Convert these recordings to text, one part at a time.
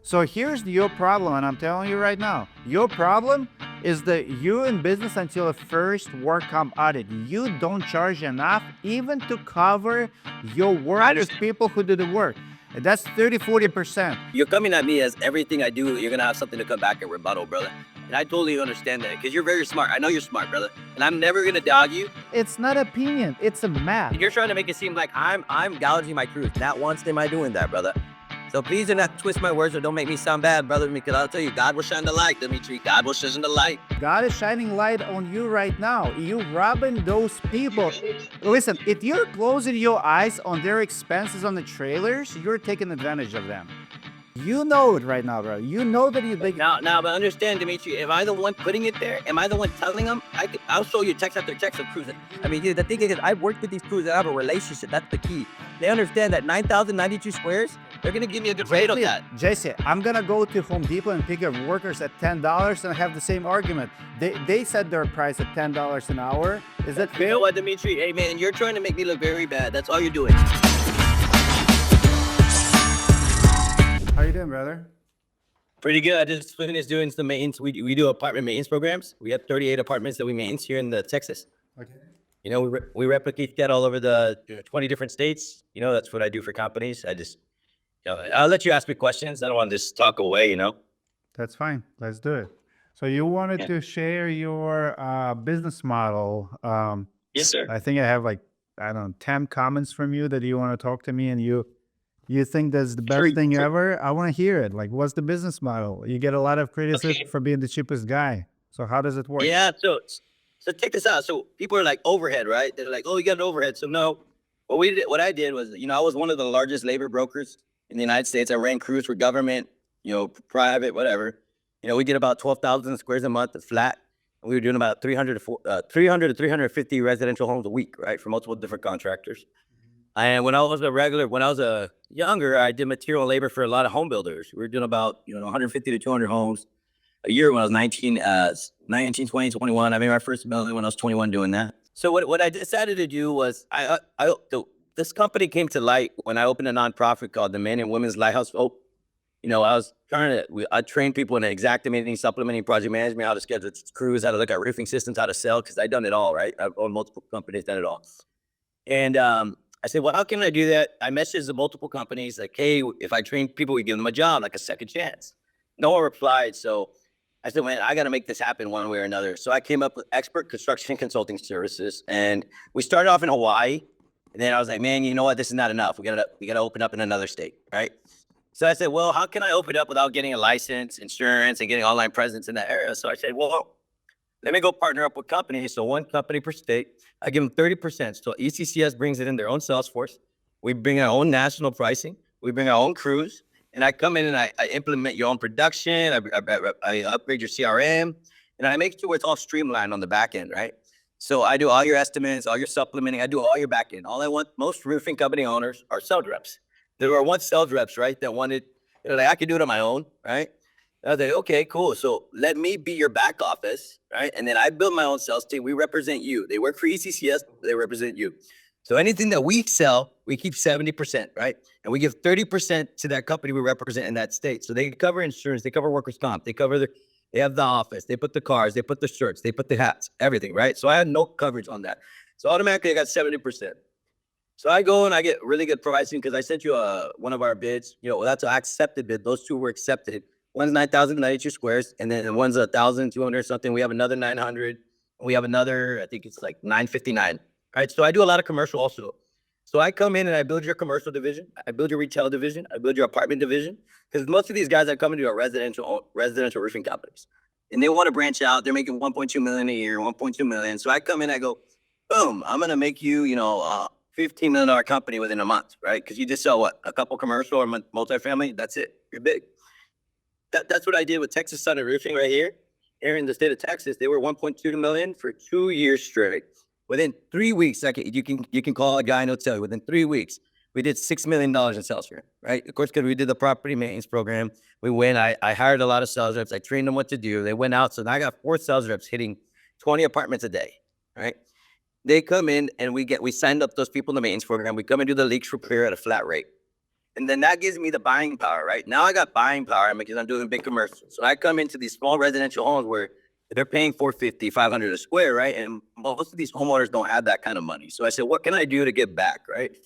So here's your problem, and I'm telling you right now, your problem is that you in business until a first work comp audit. You don't charge enough even to cover your work with people who do the work. And that's 30–40%. You're coming at me as everything I do, you're gonna have something to come back and rebuttal, brother. And I totally understand that because you're very smart. I know you're smart, brother. And I'm never gonna dog you. It's not opinion, it's a math. You're trying to make it seem like I'm gouging my crews. Not once am I doing that, brother. So please do not twist my words or don't make me sound bad, brother, because I'll tell you, God will shine the light, Dimitri. God will shine the light. God is shining light on you right now. You robbing those people. Listen, if you're closing your eyes on their expenses on the trailers, you're taking advantage of them. You know it right now, bro. You know that you think. Now, but understand, Dimitri, am I the one putting it there? Am I the one telling them? I'll show you text after text of cruising. I mean, the thing is, I've worked with these crews and I have a relationship. That's the key. They understand that 9,092 squares, they're going to give me a good rate on that. Jesse, I'm going to go to Home Depot and pick up workers at $10 and have the same argument. They set their price at $10 an hour. Is that fair? You know what, Dimitri? Hey, man, you're trying to make me look very bad. That's all you're doing. How you doing, brother? Pretty good. I just finished doing some maintenance. We do apartment maintenance programs. We have 38 apartments that we maintenance here in Texas. Okay. You know, we replicate that all over the 20 different states. You know, that's what I do for companies. I'll let you ask me questions. I don't want to just talk away, you know. That's fine. Let's do it. So you wanted to share your business model. Yes, sir. I think I have 10 comments from you that you want to talk to me, and you think that's the best thing ever. I want to hear it. Like, what's the business model? You get a lot of criticism for being the cheapest guy. So how does it work? Yeah, so check this out. So people are like overhead, right? They're like, oh, you got an overhead. So no, what I did was, I was one of the largest labor brokers in the United States. I ran crews for government, private, whatever. We did about 12,000 squares a month flat. We were doing about 300 to 350 residential homes a week, right, for multiple different contractors. And when I was younger, I did material and labor for a lot of home builders. We were doing about 150 to 200 homes a year when I was 19, 20, 21. I made my first building when I was 21 doing that. So what I decided to do was this company came to light when I opened a nonprofit called the Men and Women's Lighthouse Hope. I trained people in Exactamating, supplementing, project management, how to schedule crews, how to look at roofing systems, how to sell, because I've done it all, right? I've owned multiple companies, done it all. And I said, well, how can I do that? I messaged the multiple companies like, hey, if I train people, we give them a job, like a second chance. No one replied. So I said, man, I got to make this happen one way or another. So I came up with Expert Construction Consulting Services. And we started off in Hawaii. And then I was like, man, you know what? This is not enough. We got to open up in another state, right? So I said, well, how can I open up without getting a license, insurance, and getting online presence in that area? So I said, well, let me go partner up with companies. So one company per state, I give them 30%. So ECCS brings it in their own sales force. We bring our own national pricing. We bring our own crews. And I come in and I implement your own production. I upgrade your CRM. And I make sure it's all streamlined on the back end, right? So I do all your estimates, all your supplementing. I do all your back end. All I want, most roofing company owners are sales reps. There were once sales reps, right, that wanted, I could do it on my own, right? I was like, okay, cool. So let me be your back office, right? And then I build my own sales team. We represent you. They work for ECCS. They represent you. So anything that we sell, we keep 70%, right? And we give 30% to that company we represent in that state. So they cover insurance. They cover workers' comp. They have the office. They put the cars. They put the shirts. They put the hats, everything, right? So I had no coverage on that. So automatically I got 70%. So I go and I get really good pricing because I sent you one of our bids. That's an accepted bid. Those two were accepted. One's 9,092 squares, and then one's 1,200 something. We have another 900. We have another, I think it's like 959. Right. So I do a lot of commercial also. So I come in and I build your commercial division. I build your retail division. I build your apartment division. Because most of these guys that come into are residential roofing companies, and they want to branch out. They're making 1.2 million a year, 1.2 million. So I come in, I go, boom, I'm gonna make you, $15 million company within a month, right? Because you just sell a couple commercial or multifamily. That's it. You're big. That's what I did with Texas Southern Roofing right here. Here in the state of Texas, they were 1.2 million for 2 years straight. Within 3 weeks, you can call a guy and he'll tell you. Within 3 weeks, we did $6 million in sales for him, right? Of course, because we did the property maintenance program. We went. I hired a lot of sales reps. I trained them what to do. They went out. So now I got 4 sales reps hitting 20 apartments a day, right? They come in and we signed up those people in the maintenance program. We come and do the leaks repair at a flat rate. And then that gives me the buying power, right? Now I got buying power because I'm doing big commercials. So I come into these small residential homes where they're paying 450, 500 a square, right? And most of these homeowners don't have that kind of money. So I said, what can I do to get back, right?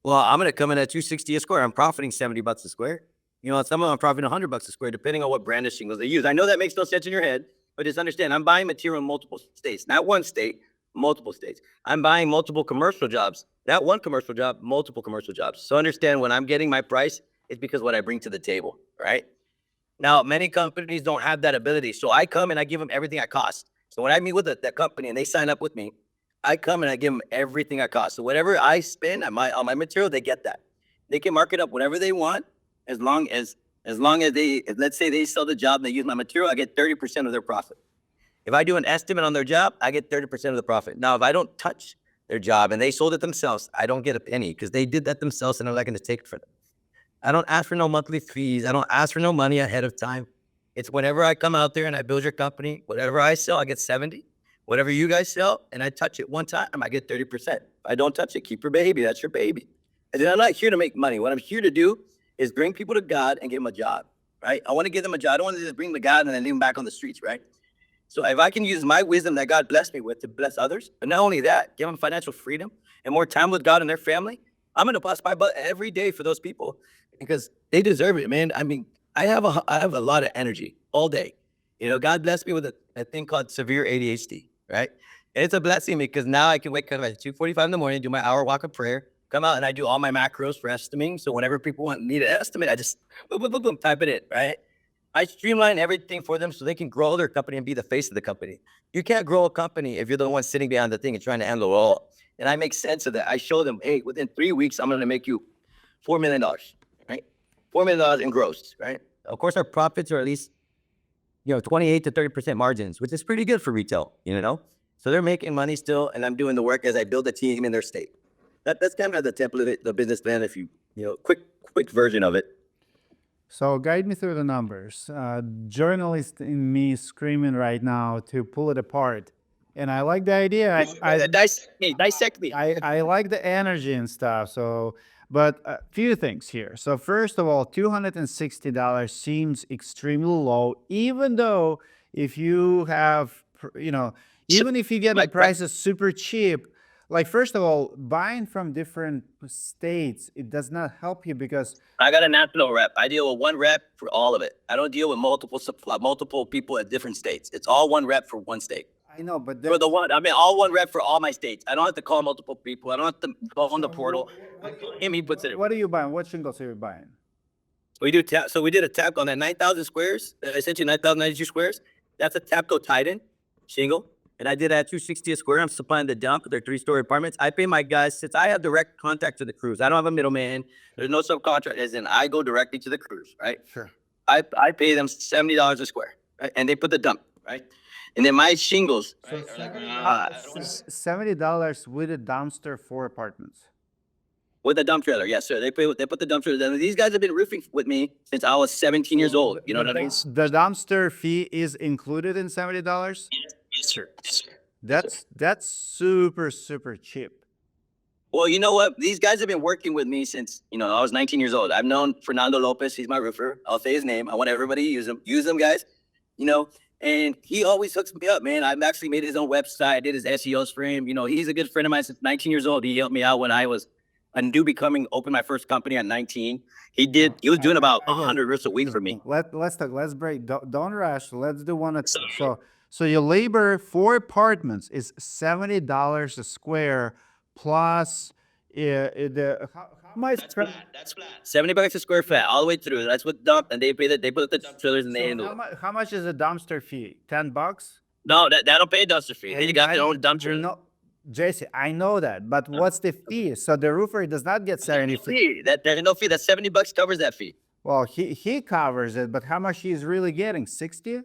Well, I'm going to come in at 260 a square. I'm profiting 70 bucks a square. You know, some of them are profiting 100 bucks a square, depending on what brand of shingles they use. I know that makes no sense in your head, but just understand, I'm buying material in multiple states, not one state, multiple states. I'm buying multiple commercial jobs, not one commercial job, multiple commercial jobs. So understand, when I'm getting my price, it's because what I bring to the table, right? Now, many companies don't have that ability. So I come and I give them everything I cost. So when I meet with that company and they sign up with me, I come and I give them everything I cost. So whatever I spend on my material, they get that. They can mark it up whatever they want, as long as they, let's say they sell the job and they use my material, I get 30% of their profit. If I do an estimate on their job, I get 30% of the profit. Now, if I don't touch their job and they sold it themselves, I don't get a penny because they did that themselves and I'm not going to take it for them. I don't ask for no monthly fees. I don't ask for no money ahead of time. It's whenever I come out there and I build your company, whatever I sell, I get 70. Whatever you guys sell and I touch it one time, I get 30%. If I don't touch it, keep your baby. That's your baby. And then I'm not here to make money. What I'm here to do is bring people to God and give them a job, right? I want to give them a job. I don't want to just bring them to God and then leave them back on the streets, right? So if I can use my wisdom that God blessed me with to bless others, but not only that, give them financial freedom and more time with God and their family, I'm going to bust my butt every day for those people because they deserve it, man. I mean, I have a lot of energy all day. You know, God blessed me with a thing called severe ADHD, right? And it's a blessing because now I can wake up at 2:45 in the morning, do my hour walk of prayer, come out and I do all my macros for estimating. So whenever people need an estimate, I just boom, boom, boom, boom, type it in, right? I streamline everything for them so they can grow their company and be the face of the company. You can't grow a company if you're the one sitting behind the thing and trying to handle it all. And I make sense of that. I show them, hey, within 3 weeks, I'm going to make you $4 million, right? $4 million in gross, right? Of course, our profits are at least, 28 to 30% margins, which is pretty good for retail, So they're making money still, and I'm doing the work as I build a team in their state. That's kind of the template, the business plan, if you quick version of it. So guide me through the numbers. Journalist in me screaming right now to pull it apart. And I like the idea. Dissect me. I like the energy and stuff. So, but a few things here. So first of all, $260 seems extremely low, even though if you have, even if you get the prices super cheap, like first of all, buying from different states, it does not help you because I got a national rep. I deal with one rep for all of it. I don't deal with multiple people at different states. It's all one rep for one state. I know, but For the one, all one rep for all my states. I don't have to call multiple people. I don't have to go on the portal. He puts it in. What are you buying? What shingles are you buying? We do so we did a tap on that 9,000 squares. I sent you 9,092 squares. That's a Tapco Titan shingle. And I did at 260 a square. I'm supplying the dump. They're 3-story apartments. I pay my guys, since I have direct contact to the crews. I don't have a middleman. There's no subcontractors, and I go directly to the crews, right? Sure. I pay them $70 a square, right? And they put the dump, right? And then my shingles, right, $70 with a dumpster for apartments. With a dump trailer, yes, sir. They put the dump trailer. And these guys have been roofing with me since I was 17 years old. You know what I mean? The dumpster fee is included in $70? Yes, sir. Yes, sir. That's super cheap. Well, you know what? These guys have been working with me since, I was 19 years old. I've known Fernando Lopez. He's my roofer. I'll say his name. I want everybody to use him. Use him, guys. And he always hooks me up, man. I've actually made his own website. I did his SEOs for him. He's a good friend of mine since 19 years old. He helped me out when I was a newbie open my first company at 19. He was doing about 100 roofs a week for me. Let's talk. Let's break. Don't rush. Let's do one at so your labor for apartments is $70 a square plus how much? That's flat. 70 bucks a square foot all the way through. That's what dump, and they put the dump trailers and they handle it. How much is a dumpster fee? $10? No, that don't pay a dumpster fee. They got their own dumpster. No, JC, I know that, but what's the fee? So the roofer does not get any fee. There's no fee. That 70 bucks covers that fee. Well, he covers it, but how much he's really getting? 60?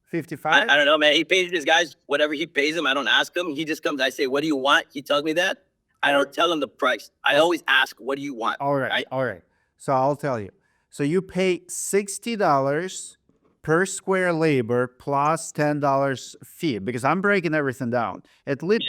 55? I don't know, man. He pays his guys whatever he pays them. I don't ask him. He just comes. I say, "What do you want?" He tells me that. I don't tell him the price. I always ask, "What do you want?" All right. So I'll tell you. So you pay $60 per square labor plus $10 fee because I'm breaking everything down. At least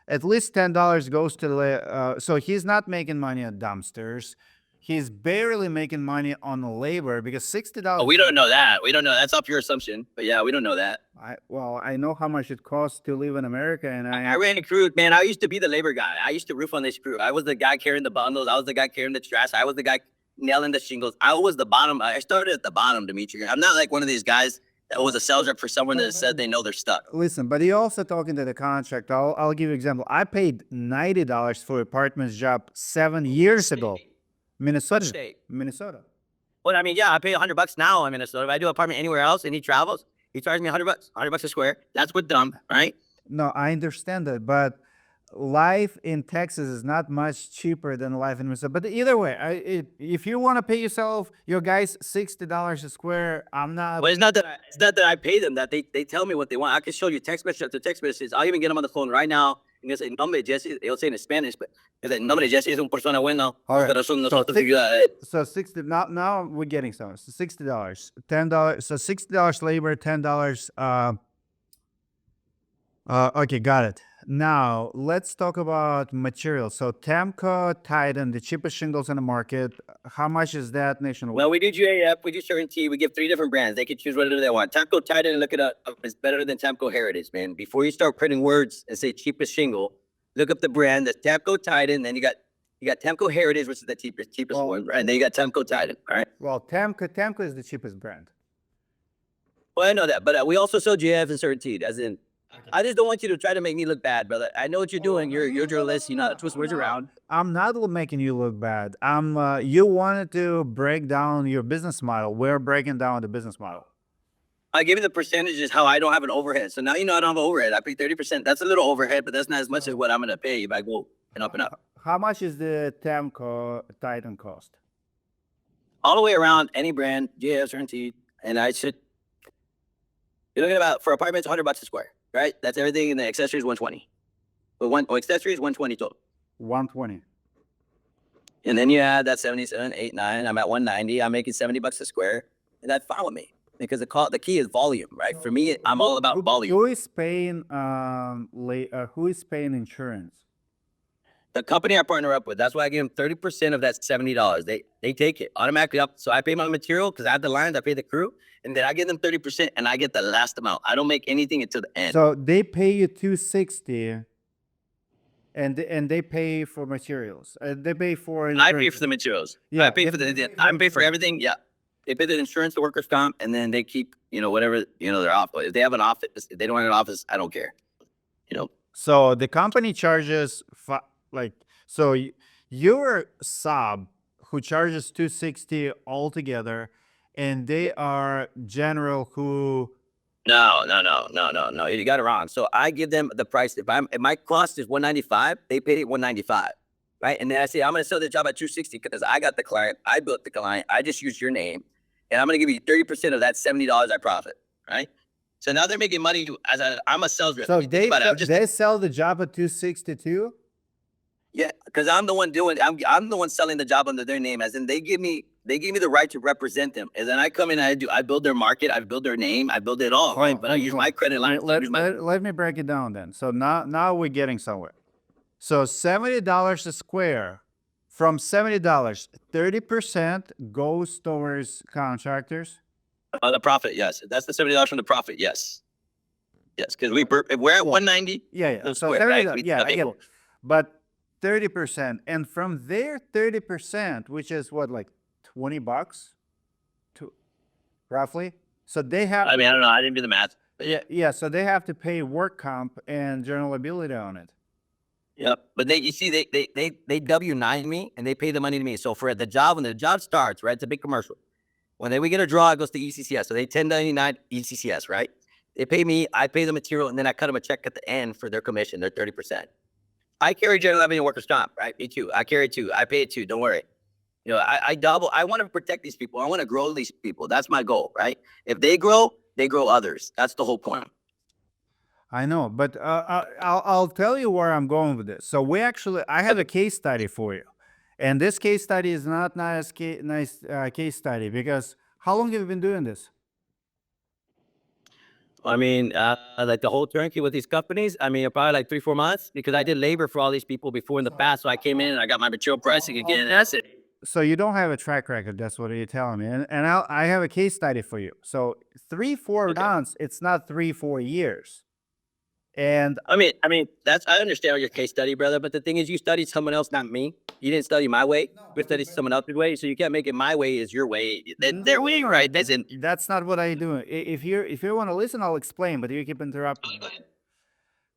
at least $10 goes to the. So he's not making money at dumpsters. he's barely making money on the labor because $60. Oh, we don't know that. We don't know. That's up your assumption. But yeah, we don't know that. I know how much it costs to live in America, and I ran a crew, man. I used to be the labor guy. I used to roof on this crew. I was the guy carrying the bundles. I was the guy carrying the trash. I was the guy nailing the shingles. I was the bottom. I started at the bottom, Dimitri. I'm not like one of these guys that was a sales rep for someone that said they know they're stuck. Listen, but you're also talking to the contract. I'll give you an example. I paid $90 for apartments job 7 years ago. Minnesota. State. Minnesota. Well, I mean, yeah, I pay $100 now in Minnesota. If I do an apartment anywhere else and he travels, he charges me $100, $100 a square. That's with them, right? No, I understand that, but life in Texas is not much cheaper than life in Minnesota. But either way, if you want to pay yourself, your guys $60 a square, I'm not. Well, it's not that I pay them. That they tell me what they want. I can show you text message after text messages. I'll even get them on the phone right now. And they'll say, "Nombre Jesse." They'll say in Spanish, but they'll say, "Nombre Jesse es un persona bueno." All right. Pero son So nosotros six- ayuda." So 60 now we're getting some. So $60, $10. So $60 labor, $10. Okay, got it. Now let's talk about materials. So Tamco, Titan, the cheapest shingles in the market. How much is that nationwide? Well, we do GAF, we do Certainty. We give 3 different brands. They can choose whatever they want. Temco Titan, look it up. It's better than Temco Heritage, man. Before you start printing words and say cheapest shingle, look up the brand. That's Temco Titan. Then you got Temco Heritage, which is the cheapest Well- one, right? And then you got Temco Titan. All right. Well, Tamco is the cheapest brand. Well, I know that, but we also sell GAF and Certainty. As in, I just don't want you to try to make me look bad, brother. I know what you're doing. You're a journalist. You know how to twist words around. I'm not making you look bad. You wanted to break down your business model. We're breaking down the business model. I give you the percentages how I don't have an overhead. So now you know I don't have an overhead. I pay 30%. That's a little overhead, but that's not as much as what I'm gonna pay if I go and up and up. How much is the Tamco Titan cost? All the way around, any brand, GAF, Certainty, and I should. You're looking about for apartments, $100 a square, right? That's everything, and the accessories 120. But accessories 120 total, 120. and then you add that 77, 8, 9. I'm at 190. I'm making $70 a square, and that's fine with me because the key is volume, right? For me, I'm all about volume. Who is paying who is paying insurance? The company I partner up with, that's why I give them 30% of that $70. They take it automatically up. So I pay my material because I have the lines, I pay the crew, and then I give them 30% and I get the last amount. I don't make anything until the end. So they pay you $260, and they pay for materials. They pay for. I pay insurance. for the materials. Yeah, I pay for I pay for everything. Yeah. They pay the insurance, the workers' comp, and then they keep, whatever, they're off. If they have an office, if they don't have an office, I don't care. So the company charges you're sub who charges $260 altogether, and they are general who. No. You got it wrong. So I give them the price. If my cost is $195, they pay $195, right? And then I say I'm going to sell the job at $260 because I got the client, I built the client, I just used your name, and I'm going to give you 30% of that $70 I profit, right? So now they're making money I'm a sales rep. So If you think about it, I'm just- they sell the job at $262. yeah, because I'm the one I'm the one selling the job under their name, as in they give me the right to represent them, and then I come in and I build their market, I build their name, I build it all, right? But I use my credit line. Let me break it down then. So now we're getting somewhere. So $70 a square. From $70, 30% goes towards contractors. The profit, yes. That's the $70 from the profit, yes. Yes, because if we're at 190, Yeah. the So square, right? $70, We- yeah, I okay, get cool. it. But 30%, and from their 30%, which is what, like $20 to roughly. So they have. I mean, I don't know. I didn't do the math. But Yeah. So they have to pay work comp and general liability on it. Yep. But they W-9 me and they pay the money to me. So for the job, when the job starts, right, it's a big commercial. When we get a draw, it goes to ECCS. So they 1099 ECCS, right? They pay me, I pay the material, and then I cut them a check at the end for their commission, their 30%. I carry general liability and workers' comp, right? Me too. I carry it too. I pay it too. Don't worry. I double. I want to protect these people. I want to grow these people. That's my goal, right? If they grow others. That's the whole point. I know, but I'll tell you where I'm going with this. So I have a case study for you, and this case study is not nice case study because how long have you been doing this? I mean, like the whole turnkey with these companies. I mean, probably like 3-4 months because I did labor for all these people before in the past. So I came in and I got my material pricing again. And that's it. So you don't have a track record. That's what you're telling me. And I have a case study for you. So 3-4 Okay. months, it's not 3-4 years. And I mean, that's I understand your case study, brother. But the thing is, you studied someone else, not me. You didn't study my way. You studied someone else's way, so you can't make it my way is your way. Then they're way right. that's not what I do. If you want to listen, I'll explain. But you keep interrupting. Go ahead.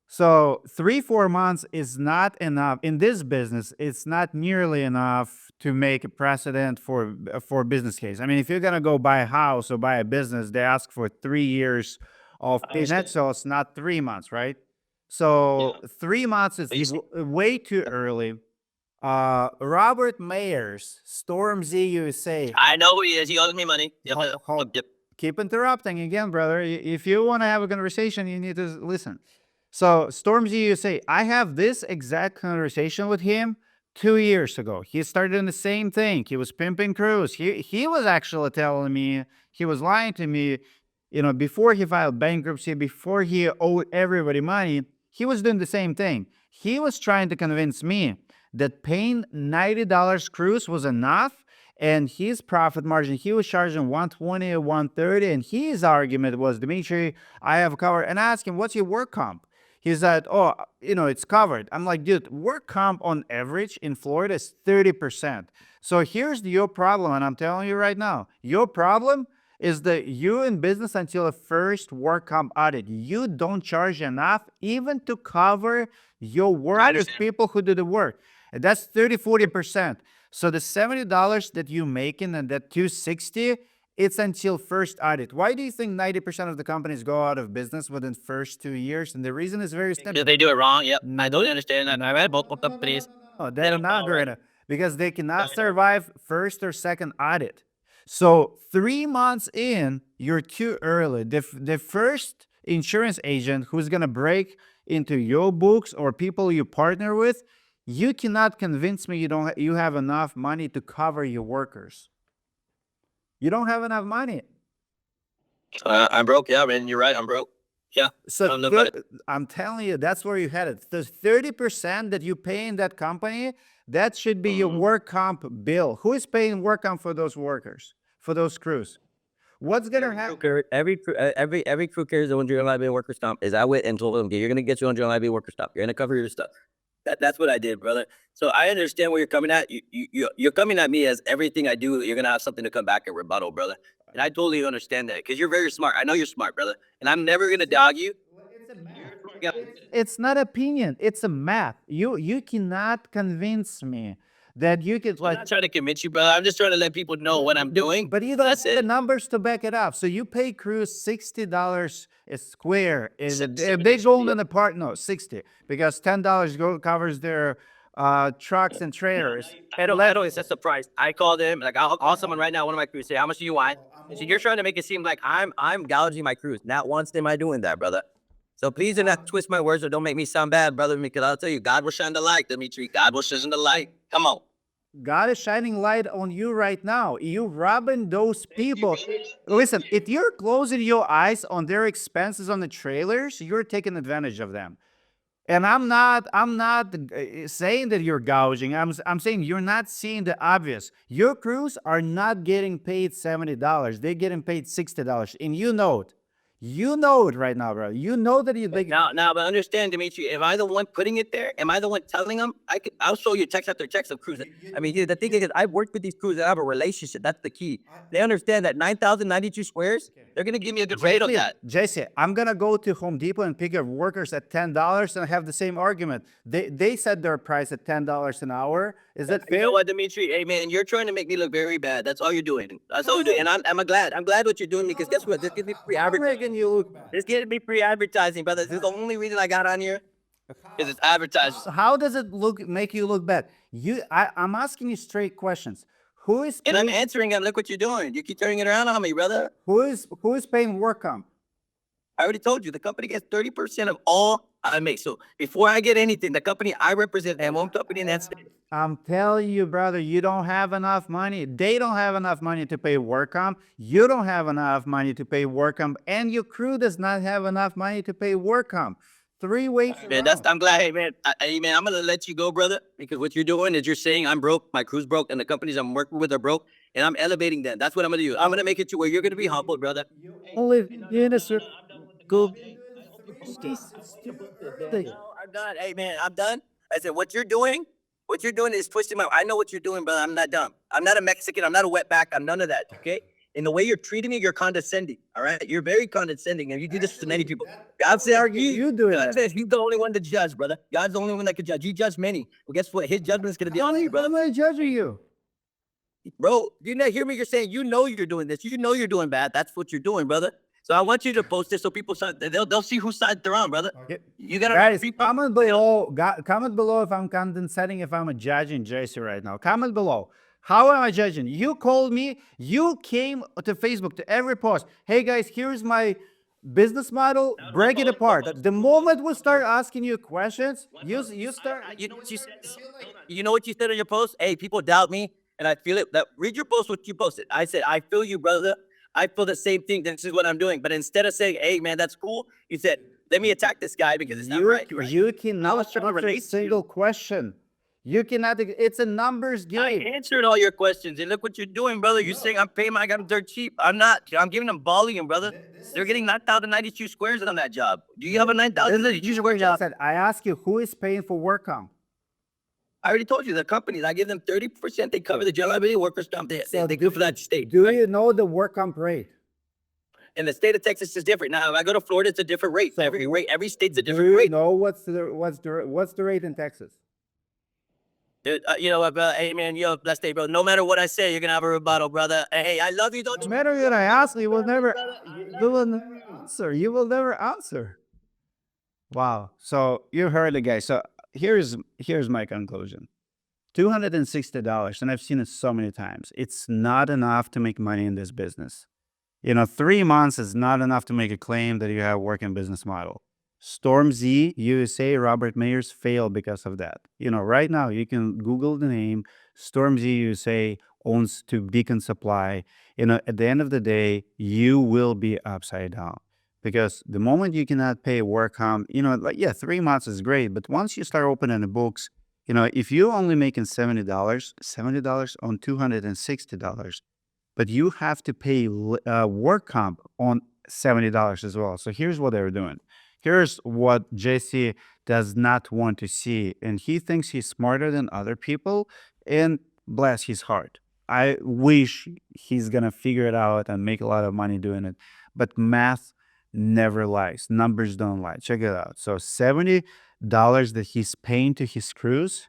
So 3-4 months is not enough in this business. It's not nearly enough to make a precedent for a business case. I mean, if you're gonna go buy a house or buy a business, they ask for 3 years of I payment, understand. so it's not 3 months, right? So Yeah. 3 months is But you see, way too early. Robert Mayers, Storm Z USA. I know who he is. He owes me money. Yep, Hold, yep, hold. yep. Keep interrupting again, brother. If you want to have a conversation, you need to listen. So, Stormzy USA, I have this exact conversation with him 2 years ago. He started in the same thing. He was pimping crews. He was actually telling me, he was lying to me, before he filed bankruptcy, before he owed everybody money, he was doing the same thing. He was trying to convince me that paying $90 cruise was enough, and his profit margin, he was charging 120 or 130, and his argument was, Dimitri, I have covered. And I asked him, what's your work comp? He said, oh, it's covered. I'm like, dude, work comp on average in Florida is 30%. So here's your problem, and I'm telling you right now, your problem is that you in business until the first work comp audit, you don't charge enough even to cover your work with understand. people who do the work. And that's 30-40%. So the $70 that you're making and that 260, it's until first audit. Why do you think 90% of the companies go out of business within first 2 years? And the reason is very simple. If they do it wrong, yep. I totally understand that. I've had multiple companies. No, They they're don't not follow, right? gonna, because they cannot Yeah. survive first or second audit. So 3 months in, you're too early. The first insurance agent who's gonna break into your books or people you partner with, you cannot convince me you have enough money to cover your workers. You don't have enough money. I'm broke. Yeah, man, you're right. I'm broke. Yeah. I So don't know about it. I'm telling you, that's where you headed. The 30% that you pay in that company, that should be your work comp bill. Who is paying work comp for those workers, for those crews? What's gonna happen? Every crew carries a 100 liability workers comp. Is I went and told them, you're gonna get your 100 liability workers comp. You're gonna cover your stuff. That's what I did, brother. So I understand where you're coming at. You're coming at me as everything I do, you're gonna have something to come back and rebuttal, brother. And I totally understand that because you're very smart. I know you're smart, brother. And I'm never gonna dog you. It's a math. You're a smart guy. It's not opinion. It's a math. You cannot convince me that you could I'm not trying to convince you, brother. I'm just trying to let people know what I'm doing. But you don't That's have the it. numbers to back it up. So you pay crews $60 a square. Is it, if 70, they go in yeah. the part? No, 60, because $10 covers their trucks and trailers. I don't assess the price. I called him, like I'll call someone right now, one of my crews, say, how much do you want? And so you're trying to make it seem like I'm gouging my crews. Not once am I doing that, brother. So please do not twist my words or don't make me sound bad, brother, because I'll tell you, God will shine the light, Dimitri. God will shine the light. Come on. God is shining light on you right now. You robbing those people. Listen, if you're closing your eyes on their expenses on the trailers, you're taking advantage of them. And I'm not saying that you're gouging. I'm saying you're not seeing the obvious. Your crews are not getting paid $70. They're getting paid $60, and you know it. You know it right now, bro. You know that Now, but understand, Dimitri, am I the one putting it there? Am I the one telling them? I'll show you text after text of crews. I mean, the thing is, I've worked with these crews and I have a relationship. That's the key. They understand that 9,092 squares, they're going to give me a good rate on that. Jesse, I'm gonna go to Home Depot and pick up workers at $10 and have the same argument. They set their price at $10 an hour. Is that You fair? know what, Dimitri? Hey, man, you're trying to make me look very bad. That's all you're doing. That's all you're doing. And I'm glad. I'm glad what you're doing because guess what? This gives me free I advertising. reckon you look bad. This gives me free advertising, brother. This is the only reason I got on here is it's advertising. How does it make you look bad? I'm asking you straight questions. Who is And I'm paying, answering them. Look what you're doing. You keep turning it around on me, brother. who is paying work comp? I already told you the company gets 30% of all I make. So before I get anything, the company I represent, and one company in that state. I'm telling you, brother, you don't have enough money. They don't have enough money to pay work comp. You don't have enough money to pay work comp, and your crew does not have enough money to pay work comp. three ways Man, that's around. I'm glad. Hey man, hey man, I'm gonna let you go, brother, because what you're doing is you're saying I'm broke, my crew's broke, and the companies I'm working with are broke, and I'm elevating them. That's what I'm gonna do. I'm gonna make it to where you're gonna be humble, brother. Only in a certain. I'm done with the You've call. been Hey, doing I hope you three post this. months. I It's want you to too post this, man. early. No, I'm done. Hey man, I'm done. I said, what you're doing is twisting my. I know what you're doing, brother. I'm not dumb. I'm not a Mexican. I'm not a wetback. I'm none of that. Okay. And the way you're treating me, you're condescending. All right. You're very condescending, and you do this to many people. God said, "Are you?" You do God it. says he's the only one to judge, brother. God's the only one that can judge. You judge many. Well, guess what? His judgment is going to be on you, How brother. am I judging you? Bro, you not hear me? You're saying you know you're doing this. You know you're doing bad. That's what you're doing, brother. So I want you to post this so people they'll see whose side they're on, brother. Yeah. You gotta Guys, people. comment below. Comment below if I'm condescending, if I'm judging JC right now. Comment below. How am I judging? You called me. You came to Facebook to every post. Hey guys, here's my business model. Break it apart. The moment we start asking you questions, you start. You know what you said? You know what you said on your post? Hey, people doubt me, and I feel it. That read your post. What you posted? I said, I feel you, brother. I feel the same thing. This is what I'm doing. But instead of saying, "Hey, man, that's cool," you said, "Let me attack this guy because it's not right." Right? You I cannot was trying to answer a relate to you. single question. You cannot. It's a numbers I game. answered all your questions, and look what you're doing, brother. You're saying I'm paying my guys dirt cheap. I'm not. I'm giving them volume, brother. They're getting 9,092 squares on that job. Do you have a 9,092 square job? Said, I ask you, who is paying for work comp? I already told you the companies. I give them 30%. They cover the general liability, workers' comp. They do for that state. Do you know the work comp rate? And the state of Texas is different. Now, if I go to Florida, it's a different rate. So, Every state's a Do different you rate. know what's the rate in Texas? Dude, you know, hey man, you have a blessed day, bro. No matter what I say, you're gonna have a rebuttal, brother. Hey, I love you. Don't No you? matter what I ask, you will never. You will never answer. You will never answer. Wow. So you heard it, guys. So here's my conclusion. $260, and I've seen it so many times. It's not enough to make money in this business. 3 months is not enough to make a claim that you have a working business model. Storm Z USA, Robert Mayers failed because of that. Right now you can Google the name. Storm Z USA owns to Beacon Supply. At the end of the day, you will be upside down because the moment you cannot pay work comp, like, yeah, 3 months is great, but once you start opening the books, if you're only making $70 on $260, but you have to pay work comp on $70 as well. So here's what they're doing. Here's what Jesse does not want to see, and he thinks he's smarter than other people. And bless his heart, I wish he's gonna figure it out and make a lot of money doing it. But math never lies. Numbers don't lie. Check it out. So $70 that he's paying to his crews,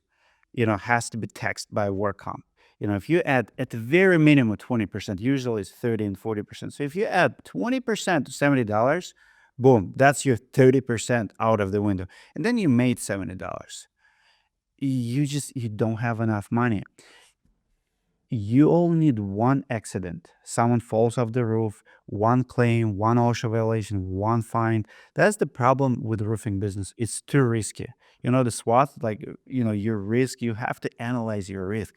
has to be taxed by work comp. If you add at the very minimum 20%, usually it's 30 and 40%. So if you add 20% to $70, boom, that's your 30% out of the window. And then you made $70. You don't have enough money. You only need one accident. Someone falls off the roof, one claim, one OSHA violation, one fine. That's the problem with the roofing business. It's too risky. The SWOT, like, your risk, you have to analyze your risk.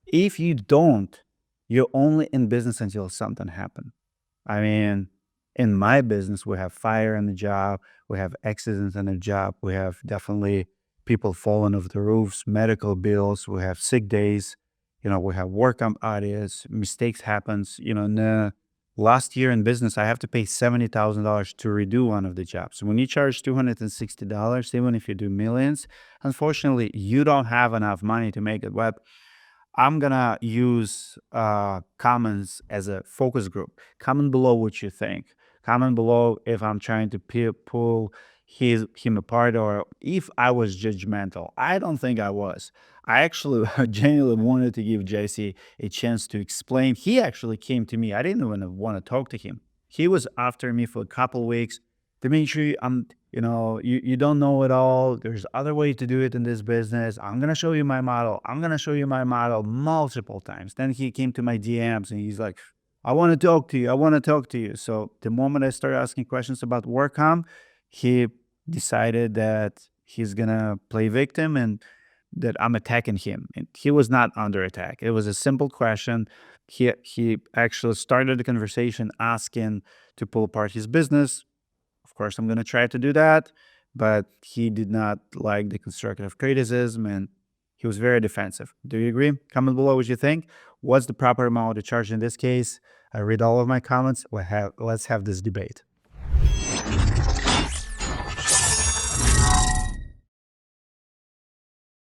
If you don't, you're only in business until something happens. I mean, in my business, we have fire in the job, we have accidents in the job, we have definitely people falling off the roofs, medical bills, we have sick days, we have work comp audits, mistakes happens. In the last year in business, I have to pay $70,000 to redo one of the jobs. When you charge $260, even if you do millions, unfortunately, you don't have enough money to make it. But I'm gonna use comments as a focus group. Comment below what you think. Comment below if I'm trying to pull him apart or if I was judgmental. I don't think I was. I actually genuinely wanted to give JC a chance to explain. He actually came to me. I didn't even want to talk to him. He was after me for a couple weeks. Dimitri, you don't know it all. There's other ways to do it in this business. I'm going to show you my model. I'm going to show you my model multiple times. Then he came to my DMs and he's like, I want to talk to you. I want to talk to you. So the moment I started asking questions about work comp, he decided that he's going to play victim and that I'm attacking him. And he was not under attack. It was a simple question. He actually started the conversation asking to pull apart his business. Of course, I'm going to try to do that. but he did not like the constructive criticism and he was very defensive. Do you agree? Comment below what you think. What's the proper amount to charge in this case? I read all of my comments. Let's have this debate.